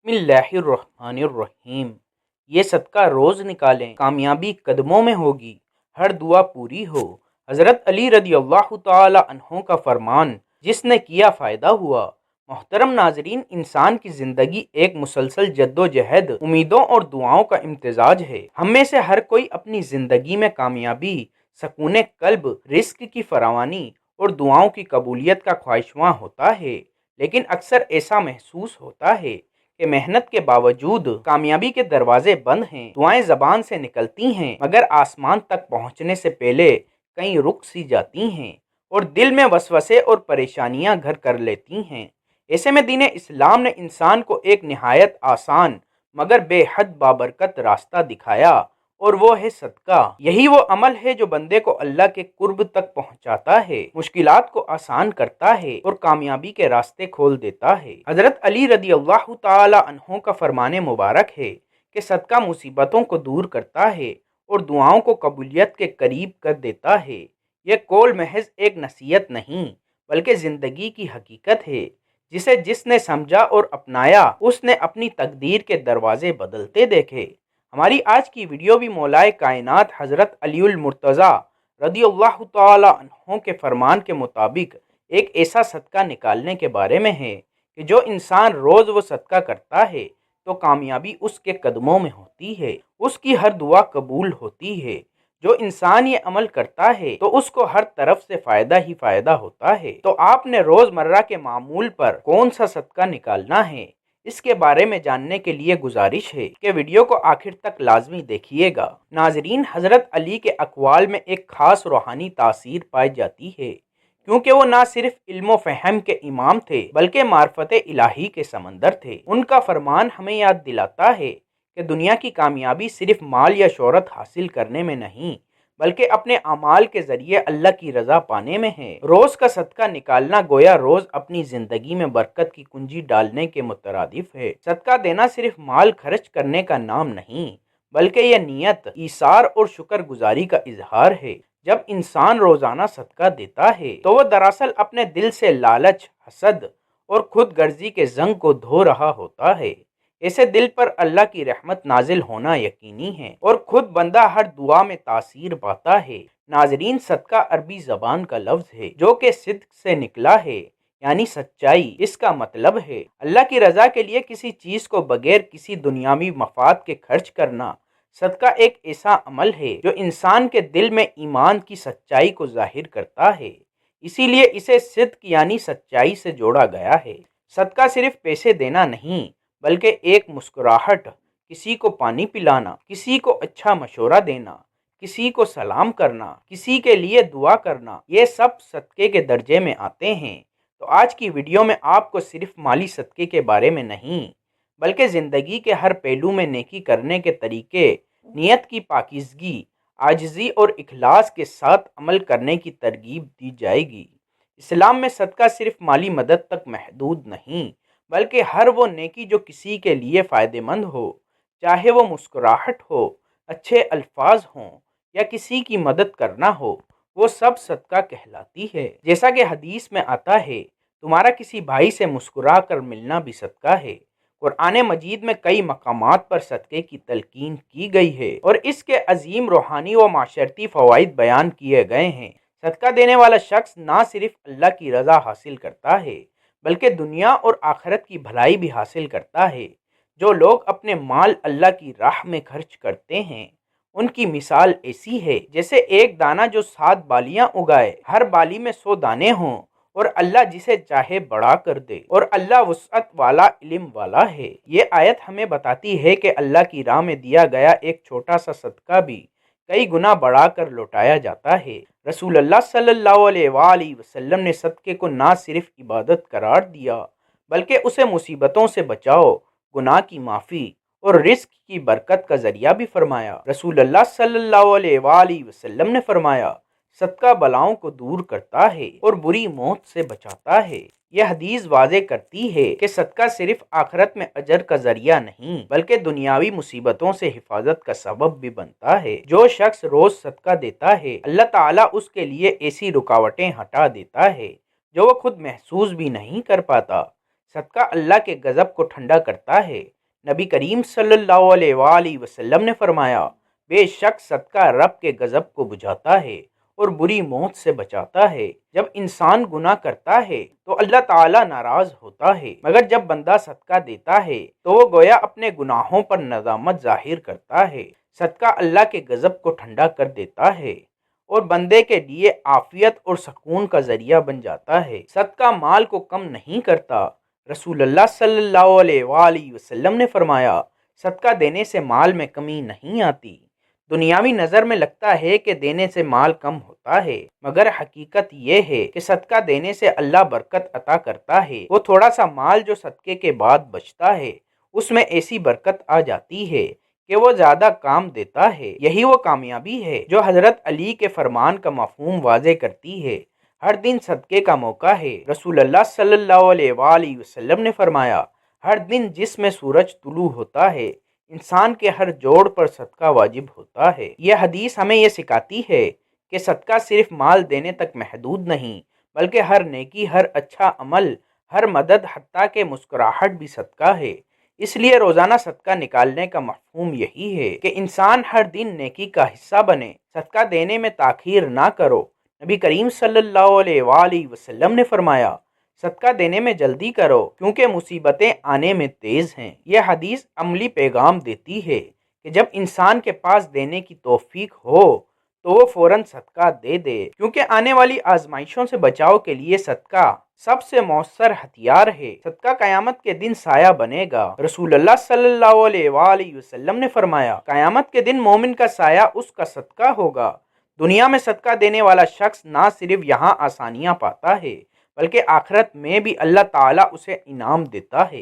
بسم اللہ الرحمن الرحیم۔ یہ صدقہ روز نکالیں، کامیابی قدموں میں ہوگی، ہر دعا پوری ہو۔ حضرت علی رضی اللہ تعالی عنہ کا فرمان، جس نے کیا فائدہ ہوا۔ محترم ناظرین، انسان کی زندگی ایک مسلسل جد و جہد، امیدوں اور دعاؤں کا امتزاج ہے۔ ہم میں سے ہر کوئی اپنی زندگی میں کامیابی، سکون قلب، رزق کی فراوانی اور دعاؤں کی قبولیت کا خواہشمند ہوتا ہے، لیکن اکثر ایسا محسوس ہوتا ہے کہ محنت کے باوجود کامیابی کے دروازے بند ہیں۔ دعائیں زبان سے نکلتی ہیں مگر آسمان تک پہنچنے سے پہلے کہیں رک سی جاتی ہیں اور دل میں وسوسے اور پریشانیاں گھر کر لیتی ہیں۔ ایسے میں دین اسلام نے انسان کو ایک نہایت آسان مگر بے حد بابرکت راستہ دکھایا، اور وہ ہے صدقہ۔ یہی وہ عمل ہے جو بندے کو اللہ کے قرب تک پہنچاتا ہے، مشکلات کو آسان کرتا ہے اور کامیابی کے راستے کھول دیتا ہے۔ حضرت علی رضی اللہ تعالی عنہ کا فرمان مبارک ہے کہ صدقہ مصیبتوں کو دور کرتا ہے اور دعاؤں کو قبولیت کے قریب کر دیتا ہے۔ یہ قول محض ایک نصیحت نہیں بلکہ زندگی کی حقیقت ہے، جسے جس نے سمجھا اور اپنایا اس نے اپنی تقدیر کے دروازے بدلتے دیکھے۔ ہماری آج کی ویڈیو بھی مولائے کائنات حضرت علی المرتضیٰ رضی اللہ تعالی عنہ کے فرمان کے مطابق ایک ایسا صدقہ نکالنے کے بارے میں ہے کہ جو انسان روز وہ صدقہ کرتا ہے تو کامیابی اس کے قدموں میں ہوتی ہے، اس کی ہر دعا قبول ہوتی ہے۔ جو انسان یہ عمل کرتا ہے تو اس کو ہر طرف سے فائدہ ہی فائدہ ہوتا ہے۔ تو آپ نے روز مرہ کے معمول پر کون سا صدقہ نکالنا ہے، اس کے بارے میں جاننے کے لیے گزارش ہے کہ ویڈیو کو آخر تک لازمی دیکھیے گا۔ ناظرین، حضرت علی کے اقوال میں ایک خاص روحانی تاثیر پائی جاتی ہے، کیونکہ وہ نہ صرف علم و فہم کے امام تھے بلکہ معرفت الہی کے سمندر تھے۔ ان کا فرمان ہمیں یاد دلاتا ہے کہ دنیا کی کامیابی صرف مال یا شہرت حاصل کرنے میں نہیں بلکہ اپنے اعمال کے ذریعے اللہ کی رضا پانے میں ہے۔ روز کا صدقہ نکالنا گویا روز اپنی زندگی میں برکت کی کنجی ڈالنے کے مترادف ہے۔ صدقہ دینا صرف مال خرچ کرنے کا نام نہیں بلکہ یہ نیت، ایثار اور شکر گزاری کا اظہار ہے۔ جب انسان روزانہ صدقہ دیتا ہے تو وہ دراصل اپنے دل سے لالچ، حسد اور خود غرضی کے زنگ کو دھو رہا ہوتا ہے۔ ایسے دل پر اللہ کی رحمت نازل ہونا یقینی ہے اور خود بندہ ہر دعا میں تاثیر پاتا ہے۔ ناظرین، صدقہ عربی زبان کا لفظ ہے جو کہ صدق سے نکلا ہے، یعنی سچائی۔ اس کا مطلب ہے اللہ کی رضا کے لیے کسی چیز کو بغیر کسی دنیاوی مفاد کے خرچ کرنا۔ صدقہ ایک ایسا عمل ہے جو انسان کے دل میں ایمان کی سچائی کو ظاہر کرتا ہے، اسی لیے اسے صدق یعنی سچائی سے جوڑا گیا ہے۔ صدقہ صرف پیسے دینا نہیں بلکہ ایک مسکراہٹ، کسی کو پانی پلانا، کسی کو اچھا مشورہ دینا، کسی کو سلام کرنا، کسی کے لیے دعا کرنا، یہ سب صدقے کے درجے میں آتے ہیں۔ تو آج کی ویڈیو میں آپ کو صرف مالی صدقے کے بارے میں نہیں بلکہ زندگی کے ہر پہلو میں نیکی کرنے کے طریقے، نیت کی پاکیزگی، عاجزی اور اخلاص کے ساتھ عمل کرنے کی ترغیب دی جائے گی۔ اسلام میں صدقہ صرف مالی مدد تک محدود نہیں بلکہ ہر وہ نیکی جو کسی کے لیے فائدہ مند ہو، چاہے وہ مسکراہٹ ہو، اچھے الفاظ ہوں یا کسی کی مدد کرنا ہو، وہ سب صدقہ کہلاتی ہے۔ جیسا کہ حدیث میں آتا ہے، تمہارا کسی بھائی سے مسکرا کر ملنا بھی صدقہ ہے۔ قرآن مجید میں کئی مقامات پر صدقے کی تلقین کی گئی ہے اور اس کے عظیم روحانی و معاشرتی فوائد بیان کیے گئے ہیں۔ صدقہ دینے والا شخص نہ صرف اللہ کی رضا حاصل کرتا ہے بلکہ دنیا اور آخرت کی بھلائی بھی حاصل کرتا ہے۔ جو لوگ اپنے مال اللہ کی راہ میں خرچ کرتے ہیں، ان کی مثال ایسی ہے جیسے ایک دانہ جو 7 بالیاں اگائے، ہر بالی میں 100 دانے ہوں، اور اللہ جسے چاہے بڑا کر دے، اور اللہ وسعت والا، علم والا ہے۔ یہ آیت ہمیں بتاتی ہے کہ اللہ کی راہ میں دیا گیا ایک چھوٹا سا صدقہ بھی کئی گنا بڑھا کر لوٹایا جاتا ہے۔ رسول اللہ صلی اللہ علیہ وآلہ وسلم نے صدقے کو نہ صرف عبادت قرار دیا بلکہ اسے مصیبتوں سے بچاؤ، گناہ کی معافی اور رزق کی برکت کا ذریعہ بھی فرمایا۔ رسول اللہ صلی اللہ علیہ وآلہ وسلم نے فرمایا، صدقہ بلاؤں کو دور کرتا ہے اور بری موت سے بچاتا ہے۔ یہ حدیث واضح کرتی ہے کہ صدقہ صرف آخرت میں اجر کا ذریعہ نہیں بلکہ دنیاوی مصیبتوں سے حفاظت کا سبب بھی بنتا ہے۔ جو شخص روز صدقہ دیتا ہے، اللہ تعالیٰ اس کے لیے ایسی رکاوٹیں ہٹا دیتا ہے جو وہ خود محسوس بھی نہیں کر پاتا۔ صدقہ اللہ کے غضب کو ٹھنڈا کرتا ہے نبی کریم صلی اللہ علیہ وآلہ وسلم نے فرمایا، بے شک صدقہ رب کے غضب کو بجھاتا ہے اور بری موت سے بچاتا ہے۔ جب انسان گناہ کرتا ہے تو اللہ تعالیٰ ناراض ہوتا ہے، مگر جب بندہ صدقہ دیتا ہے تو وہ گویا اپنے گناہوں پر ندامت ظاہر کرتا ہے۔ صدقہ اللہ کے غضب کو ٹھنڈا کر دیتا ہے اور بندے کے لیے عافیت اور سکون کا ذریعہ بن جاتا ہے۔ صدقہ مال کو کم نہیں کرتا۔ رسول اللہ صلی اللہ علیہ وآلہ وسلم نے فرمایا، صدقہ دینے سے مال میں کمی نہیں آتی۔ دنیاوی نظر میں لگتا ہے کہ دینے سے مال کم ہوتا ہے، مگر حقیقت یہ ہے کہ صدقہ دینے سے اللہ برکت عطا کرتا ہے۔ وہ تھوڑا سا مال جو صدقے کے بعد بچتا ہے، اس میں ایسی برکت آ جاتی ہے کہ وہ زیادہ کام دیتا ہے۔ یہی وہ کامیابی ہے جو حضرت علی کے فرمان کا مفہوم واضح کرتی ہے۔ ہر دن صدقے کا موقع ہے۔ رسول اللہ صلی اللہ علیہ وآلہ وسلم نے فرمایا، ہر دن جس میں سورج طلوع ہوتا ہے انسان کے ہر جوڑ پر صدقہ واجب ہوتا ہے۔ یہ حدیث ہمیں یہ سکھاتی ہے کہ صدقہ صرف مال دینے تک محدود نہیں، بلکہ ہر نیکی، ہر اچھا عمل، ہر مدد، حتیٰ کہ مسکراہٹ بھی صدقہ ہے۔ اس لیے روزانہ صدقہ نکالنے کا مفہوم یہی ہے کہ انسان ہر دن نیکی کا حصہ بنے۔ صدقہ دینے میں تاخیر نہ کرو۔ نبی کریم صلی اللہ علیہ وآلہ وسلم نے فرمایا، صدقہ دینے میں جلدی کرو کیونکہ مصیبتیں آنے میں تیز ہیں۔ یہ حدیث عملی پیغام دیتی ہے کہ جب انسان کے پاس دینے کی توفیق ہو تو وہ فوراً صدقہ دے دے، کیونکہ آنے والی آزمائشوں سے بچاؤ کے لیے صدقہ سب سے مؤثر ہتھیار ہے۔ صدقہ قیامت کے دن سایہ بنے گا۔ رسول اللہ صلی اللہ علیہ وآلہ وسلم نے فرمایا، قیامت کے دن مومن کا سایہ اس کا صدقہ ہوگا۔ دنیا میں صدقہ دینے والا شخص نہ صرف یہاں آسانیاں پاتا ہے بلکہ آخرت میں بھی اللہ تعالیٰ اسے انعام دیتا ہے۔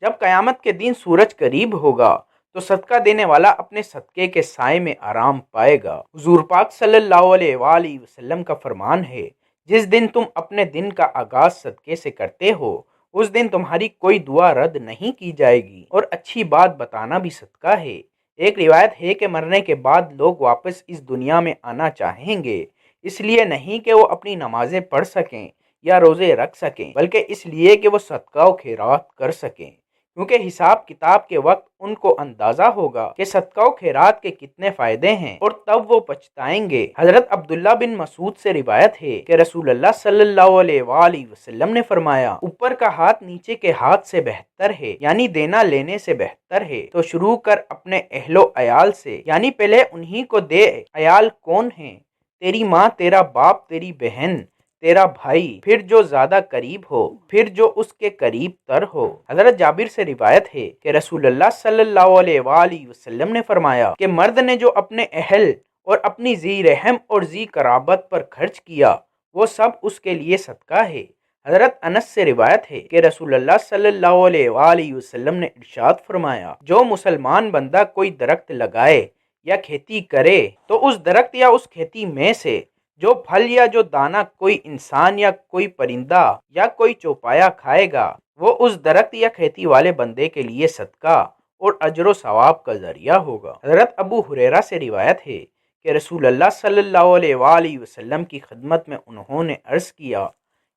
جب قیامت کے دن سورج قریب ہوگا تو صدقہ دینے والا اپنے صدقے کے سائے میں آرام پائے گا۔ حضور پاک صلی اللہ علیہ وآلہ وسلم کا فرمان ہے، جس دن تم اپنے دن کا آغاز صدقے سے کرتے ہو اس دن تمہاری کوئی دعا رد نہیں کی جائے گی، اور اچھی بات بتانا بھی صدقہ ہے۔ ایک روایت ہے کہ مرنے کے بعد لوگ واپس اس دنیا میں آنا چاہیں گے، اس لیے نہیں کہ وہ اپنی نمازیں پڑھ سکیں یا روزے رکھ سکیں، بلکہ اس لیے کہ وہ صدقہ و خیرات کر سکیں، کیونکہ حساب کتاب کے وقت ان کو اندازہ ہوگا کہ صدقہ و خیرات کے کتنے فائدے ہیں، اور تب وہ پچھتائیں گے۔ حضرت عبداللہ بن مسعود سے روایت ہے کہ رسول اللہ صلی اللہ علیہ وآلہ وسلم نے فرمایا، اوپر کا ہاتھ نیچے کے ہاتھ سے بہتر ہے، یعنی دینا لینے سے بہتر ہے، تو شروع کر اپنے اہل و عیال سے، یعنی پہلے انہی کو دے۔ عیال کون ہیں؟ تیری ماں، تیرا باپ، تیری بہن، تیرا بھائی، پھر جو زیادہ قریب ہو، پھر جو اس کے قریب تر ہو۔ حضرت جابر سے روایت ہے کہ رسول اللہ صلی اللہ علیہ وآلہ وسلم نے فرمایا کہ مرد نے جو اپنے اہل اور اپنی ذی رحم اور ذی قرابت پر خرچ کیا وہ سب اس کے لیے صدقہ ہے۔ حضرت انس سے روایت ہے کہ رسول اللہ صلی اللہ علیہ وآلہ وسلم نے ارشاد فرمایا، جو مسلمان بندہ کوئی درخت لگائے یا کھیتی کرے تو اس درخت یا اس کھیتی میں سے جو پھل یا جو دانہ کوئی انسان یا کوئی پرندہ یا کوئی چوپایا کھائے گا وہ اس درخت یا کھیتی والے بندے کے لیے صدقہ اور اجر و ثواب کا ذریعہ ہوگا۔ حضرت ابو ہریرہ سے روایت ہے کہ رسول اللہ صلی اللہ علیہ وآلہ وسلم کی خدمت میں انہوں نے عرض کیا،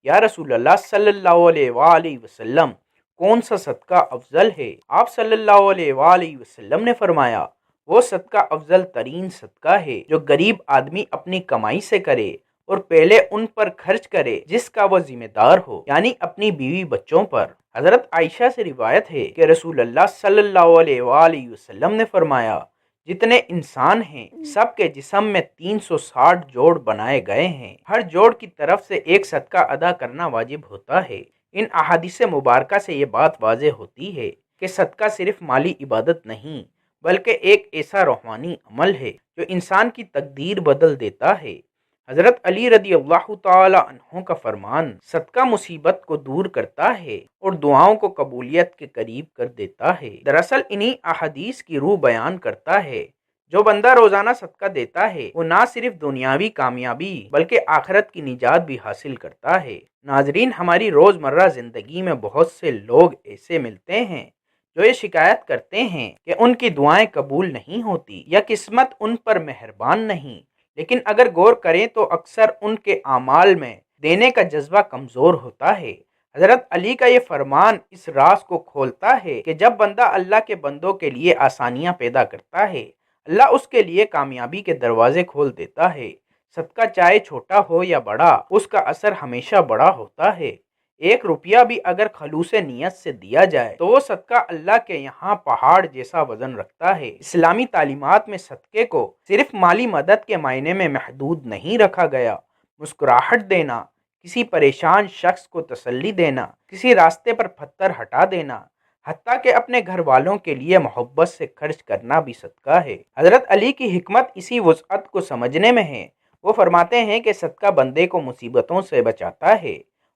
یا رسول اللہ صلی اللہ علیہ وآلہ وسلم، کون سا صدقہ افضل ہے؟ آپ صلی اللہ علیہ وآلہ وسلم نے فرمایا، وہ صدقہ افضل ترین صدقہ ہے جو غریب آدمی اپنی کمائی سے کرے اور پہلے ان پر خرچ کرے جس کا وہ ذمہ دار ہو، یعنی اپنی بیوی بچوں پر۔ حضرت عائشہ سے روایت ہے کہ رسول اللہ صلی اللہ علیہ وآلہ وسلم نے فرمایا، جتنے انسان ہیں سب کے جسم میں 360 جوڑ بنائے گئے ہیں، ہر جوڑ کی طرف سے ایک صدقہ ادا کرنا واجب ہوتا ہے۔ ان احادیث مبارکہ سے یہ بات واضح ہوتی ہے کہ صدقہ صرف مالی عبادت نہیں بلکہ ایک ایسا روحانی عمل ہے جو انسان کی تقدیر بدل دیتا ہے۔ حضرت علی رضی اللہ تعالی عنہ کا فرمان، صدقہ مصیبت کو دور کرتا ہے اور دعاؤں کو قبولیت کے قریب کر دیتا ہے۔ دراصل انہی احادیث کی روح بیان کرتا ہے، جو بندہ روزانہ صدقہ دیتا ہے وہ نہ صرف دنیاوی کامیابی بلکہ آخرت کی نجات بھی حاصل کرتا ہے۔ ناظرین، ہماری روزمرہ زندگی میں بہت سے لوگ ایسے ملتے ہیں جو یہ شکایت کرتے ہیں کہ ان کی دعائیں قبول نہیں ہوتی یا قسمت ان پر مہربان نہیں، لیکن اگر غور کریں تو اکثر ان کے اعمال میں دینے کا جذبہ کمزور ہوتا ہے۔ حضرت علی کا یہ فرمان اس راز کو کھولتا ہے کہ جب بندہ اللہ کے بندوں کے لیے آسانیاں پیدا کرتا ہے، اللہ اس کے لیے کامیابی کے دروازے کھول دیتا ہے۔ صدقہ چاہے چھوٹا ہو یا بڑا، اس کا اثر ہمیشہ بڑا ہوتا ہے۔ 1 روپیہ بھی اگر خلوص نیت سے دیا جائے تو وہ صدقہ اللہ کے یہاں پہاڑ جیسا وزن رکھتا ہے۔ اسلامی تعلیمات میں صدقے کو صرف مالی مدد کے معنی میں محدود نہیں رکھا گیا۔ مسکراہٹ دینا، کسی پریشان شخص کو تسلی دینا، کسی راستے پر پتھر ہٹا دینا، حتیٰ کہ اپنے گھر والوں کے لیے محبت سے خرچ کرنا بھی صدقہ ہے۔ حضرت علی کی حکمت اسی وسعت کو سمجھنے میں ہے۔ وہ فرماتے ہیں کہ صدقہ بندے کو مصیبتوں سے بچاتا ہے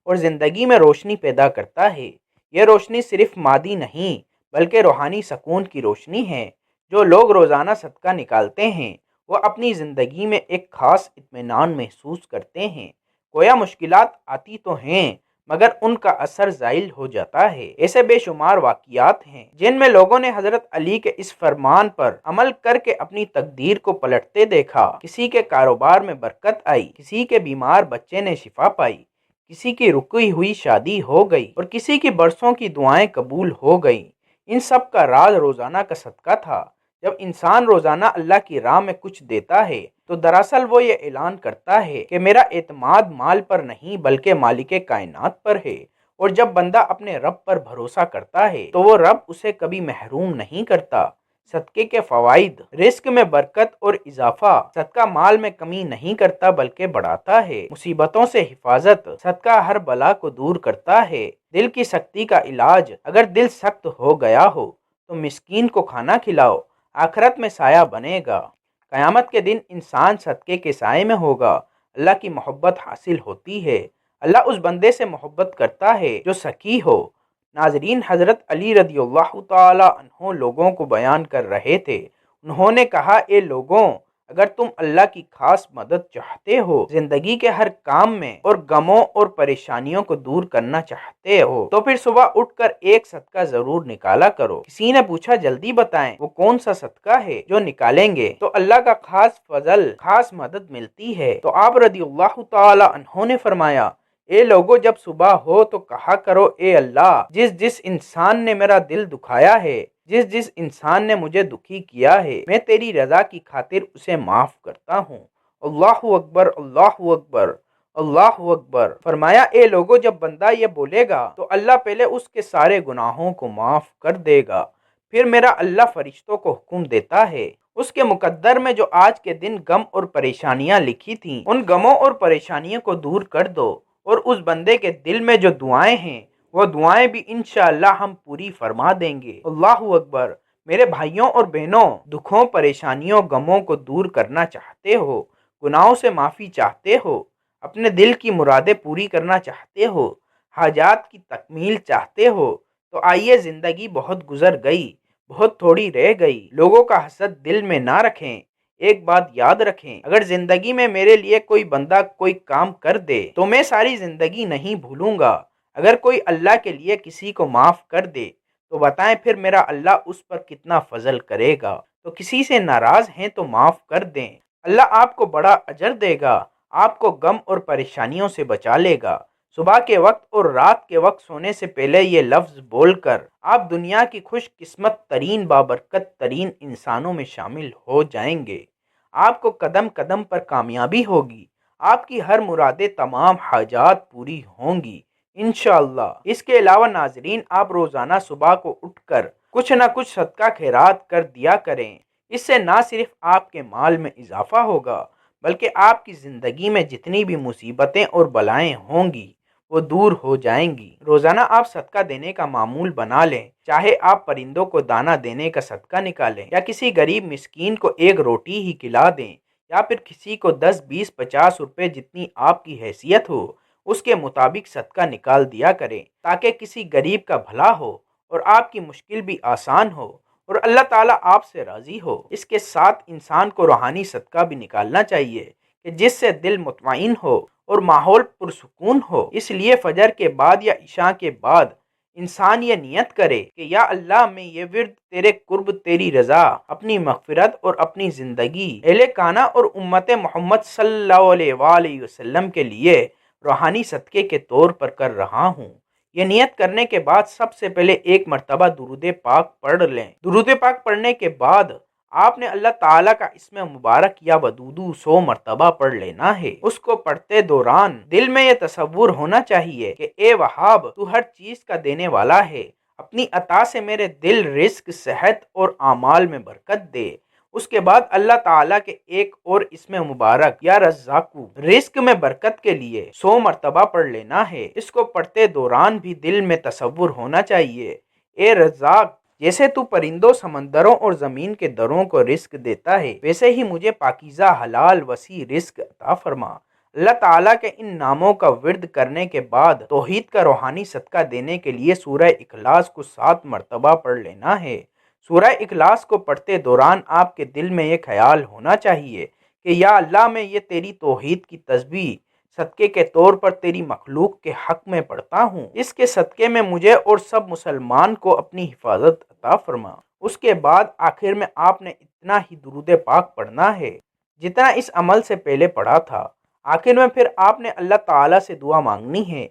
اور زندگی میں روشنی پیدا کرتا ہے۔ یہ روشنی صرف مادی نہیں بلکہ روحانی سکون کی روشنی ہے۔ جو لوگ روزانہ صدقہ نکالتے ہیں وہ اپنی زندگی میں ایک خاص اطمینان محسوس کرتے ہیں۔ گویا مشکلات آتی تو ہیں مگر ان کا اثر زائل ہو جاتا ہے۔ ایسے بے شمار واقعات ہیں جن میں لوگوں نے حضرت علی کے اس فرمان پر عمل کر کے اپنی تقدیر کو پلٹتے دیکھا۔ کسی کے کاروبار میں برکت آئی، کسی کے بیمار بچے نے شفا پائی، کسی کی رکی ہوئی شادی ہو گئی اور کسی کی برسوں کی دعائیں قبول ہو گئیں۔ ان سب کا راز روزانہ کا صدقہ تھا۔ جب انسان روزانہ اللہ کی راہ میں کچھ دیتا ہے تو دراصل وہ یہ اعلان کرتا ہے کہ میرا اعتماد مال پر نہیں بلکہ مالک کائنات پر ہے۔ اور جب بندہ اپنے رب پر بھروسہ کرتا ہے تو وہ رب اسے کبھی محروم نہیں کرتا۔ صدقے کے فوائد: رزق میں برکت اور اضافہ۔ صدقہ مال میں کمی نہیں کرتا بلکہ بڑھاتا ہے۔ مصیبتوں سے حفاظت۔ صدقہ ہر بلا کو دور کرتا ہے۔ دل کی سختی کا علاج۔ اگر دل سخت ہو گیا ہو تو مسکین کو کھانا کھلاؤ، آخرت میں سایہ بنے گا۔ قیامت کے دن انسان صدقے کے سائے میں ہوگا۔ اللہ کی محبت حاصل ہوتی ہے۔ اللہ اس بندے سے محبت کرتا ہے جو سخی ہو۔ ناظرین، حضرت علی رضی اللہ تعالی عنہ لوگوں کو بیان کر رہے تھے۔ انہوں نے کہا، اے لوگوں، اگر تم اللہ کی خاص مدد چاہتے ہو، زندگی کے ہر کام میں اور غموں اور پریشانیوں کو دور کرنا چاہتے ہو تو پھر صبح اٹھ کر ایک صدقہ ضرور نکالا کرو۔ کسی نے پوچھا، جلدی بتائیں وہ کون سا صدقہ ہے جو نکالیں گے تو اللہ کا خاص فضل، خاص مدد ملتی ہے؟ تو آپ رضی اللہ تعالی عنہ نے فرمایا، اے لوگو، جب صبح ہو تو کہا کرو، اے اللہ، جس جس انسان نے میرا دل دکھایا ہے، جس جس انسان نے مجھے دکھی کیا ہے، میں تیری رضا کی خاطر اسے معاف کرتا ہوں۔ اللہ اکبر، اللہ اکبر، اللہ اکبر۔ فرمایا، اے لوگو، جب بندہ یہ بولے گا تو اللہ پہلے اس کے سارے گناہوں کو معاف کر دے گا، پھر میرا اللہ فرشتوں کو حکم دیتا ہے اس کے مقدر میں جو آج کے دن غم اور پریشانیاں لکھی تھیں ان غموں اور پریشانیوں کو دور کر دو، اور اس بندے کے دل میں جو دعائیں ہیں وہ دعائیں بھی انشاءاللہ ہم پوری فرما دیں گے۔ اللہ اکبر۔ میرے بھائیوں اور بہنوں، دکھوں، پریشانیوں، غموں کو دور کرنا چاہتے ہو، گناہوں سے معافی چاہتے ہو، اپنے دل کی مرادیں پوری کرنا چاہتے ہو، حاجات کی تکمیل چاہتے ہو، تو آئیے، زندگی بہت گزر گئی، بہت تھوڑی رہ گئی۔ لوگوں کا حسد دل میں نہ رکھیں۔ ایک بات یاد رکھیں، اگر زندگی میں میرے لیے کوئی بندہ کوئی کام کر دے تو میں ساری زندگی نہیں بھولوں گا۔ اگر کوئی اللہ کے لیے کسی کو معاف کر دے تو بتائیں پھر میرا اللہ اس پر کتنا فضل کرے گا۔ تو کسی سے ناراض ہیں تو معاف کر دیں، اللہ آپ کو بڑا اجر دے گا، آپ کو غم اور پریشانیوں سے بچا لے گا۔ صبح کے وقت اور رات کے وقت سونے سے پہلے یہ لفظ بول کر آپ دنیا کی خوش قسمت ترین، بابرکت ترین انسانوں میں شامل ہو جائیں گے۔ آپ کو قدم قدم پر کامیابی ہوگی، آپ کی ہر مرادیں، تمام حاجات پوری ہوں گی انشاءاللہ۔ اس کے علاوہ ناظرین، آپ روزانہ صبح کو اٹھ کر کچھ نہ کچھ صدقہ خیرات کر دیا کریں۔ اس سے نہ صرف آپ کے مال میں اضافہ ہوگا بلکہ آپ کی زندگی میں جتنی بھی مصیبتیں اور بلائیں ہوں گی وہ دور ہو جائیں گی۔ روزانہ آپ صدقہ دینے کا معمول بنا لیں، چاہے آپ پرندوں کو دانہ دینے کا صدقہ نکالیں یا کسی غریب مسکین کو ایک روٹی ہی کھلا دیں، یا پھر کسی کو 10، 20، 50 روپے جتنی آپ کی حیثیت ہو اس کے مطابق صدقہ نکال دیا کریں، تاکہ کسی غریب کا بھلا ہو اور آپ کی مشکل بھی آسان ہو اور اللہ تعالیٰ آپ سے راضی ہو۔ اس کے ساتھ انسان کو روحانی صدقہ بھی نکالنا چاہیے کہ جس سے دل مطمئن ہو اور ماحول پرسکون ہو۔ اس لیے فجر کے بعد یا عشاء کے بعد انسان یہ نیت کرے کہ یا اللہ، میں یہ ورد تیرے قرب، تیری رضا، اپنی مغفرت اور اپنی زندگی، اہل خانہ اور امت محمد صلی اللہ علیہ وآلہ وسلم کے لیے روحانی صدقے کے طور پر کر رہا ہوں۔ یہ نیت کرنے کے بعد سب سے پہلے ایک مرتبہ درود پاک پڑھ لیں۔ درود پاک پڑھنے کے بعد آپ نے اللہ تعالیٰ کا اسم مبارک یا ودودو 100 مرتبہ پڑھ لینا ہے۔ اس کو پڑھتے دوران دل میں یہ تصور ہونا چاہیے کہ اے وہاب، تو ہر چیز کا دینے والا ہے، اپنی عطا سے میرے دل، رزق، صحت اور اعمال میں برکت دے۔ اس کے بعد اللہ تعالیٰ کے ایک اور اسم مبارک یا رزاقو، رزق میں برکت کے لیے 100 مرتبہ پڑھ لینا ہے۔ اس کو پڑھتے دوران بھی دل میں تصور ہونا چاہیے، اے رزاق، جیسے تو پرندوں، سمندروں اور زمین کے دروں کو رزق دیتا ہے، ویسے ہی مجھے پاکیزہ، حلال، وسیع رزق عطا فرما۔ اللہ تعالیٰ کے ان ناموں کا ورد کرنے کے بعد توحید کا روحانی صدقہ دینے کے لیے سورہ اخلاص کو 7 مرتبہ پڑھ لینا ہے۔ سورہ اخلاص کو پڑھتے دوران آپ کے دل میں یہ خیال ہونا چاہیے کہ یا اللہ، میں یہ تیری توحید کی تسبیح صدقے کے طور پر تیری مخلوق کے حق میں پڑھتا ہوں، اس کے صدقے میں مجھے اور سب مسلمان کو اپنی حفاظت عطا فرما۔ اس کے بعد آخر میں آپ نے اتنا ہی درود پاک پڑھنا ہے جتنا اس عمل سے پہلے پڑھا تھا۔ آخر میں پھر آپ نے اللہ تعالیٰ سے دعا مانگنی ہے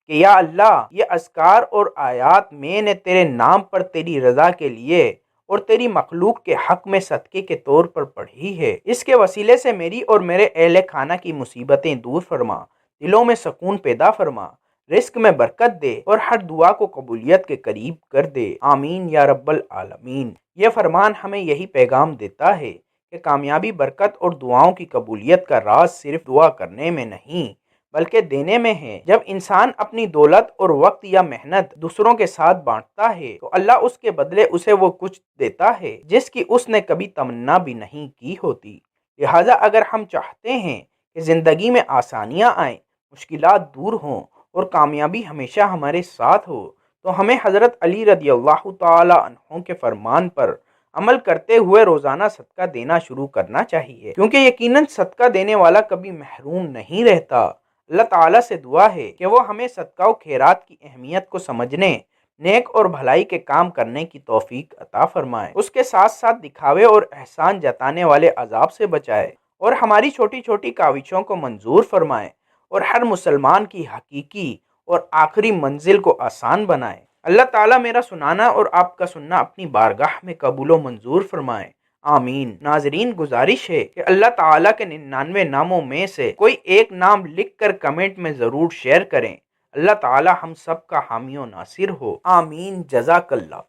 کہ یا اللہ، یہ اذکار اور آیات میں نے تیرے نام پر تیری رضا کے لیے اور تیری مخلوق کے حق میں صدقے کے طور پر پڑھی ہے، اس کے وسیلے سے میری اور میرے اہل خانہ کی مصیبتیں دور فرما، دلوں میں سکون پیدا فرما، رزق میں برکت دے اور ہر دعا کو قبولیت کے قریب کر دے، آمین یا رب العالمین۔ یہ فرمان ہمیں یہی پیغام دیتا ہے کہ کامیابی، برکت اور دعاؤں کی قبولیت کا راز صرف دعا کرنے میں نہیں بلکہ دینے میں ہے۔ جب انسان اپنی دولت اور وقت یا محنت دوسروں کے ساتھ بانٹتا ہے تو اللہ اس کے بدلے اسے وہ کچھ دیتا ہے جس کی اس نے کبھی تمنا بھی نہیں کی ہوتی۔ لہٰذا اگر ہم چاہتے ہیں کہ زندگی میں آسانیاں آئیں، مشکلات دور ہوں اور کامیابی ہمیشہ ہمارے ساتھ ہو، تو ہمیں حضرت علی رضی اللہ تعالی عنہ کے فرمان پر عمل کرتے ہوئے روزانہ صدقہ دینا شروع کرنا چاہیے، کیونکہ یقیناً صدقہ دینے والا کبھی محروم نہیں رہتا۔ اللہ تعالیٰ سے دعا ہے کہ وہ ہمیں صدقہ و خیرات کی اہمیت کو سمجھنے، نیک اور بھلائی کے کام کرنے کی توفیق عطا فرمائے، اس کے ساتھ ساتھ دکھاوے اور احسان جتانے والے عذاب سے بچائے اور ہماری چھوٹی چھوٹی کاوشوں کو منظور فرمائے اور ہر مسلمان کی حقیقی اور آخری منزل کو آسان بنائے۔ اللہ تعالیٰ میرا سنانا اور آپ کا سننا اپنی بارگاہ میں قبول و منظور فرمائے، آمین۔ ناظرین، گزارش ہے کہ اللہ تعالیٰ کے 99 ناموں میں سے کوئی ایک نام لکھ کر کمنٹ میں ضرور شیئر کریں۔ اللہ تعالیٰ ہم سب کا حامی و ناصر ہو، آمین۔ جزاک اللہ۔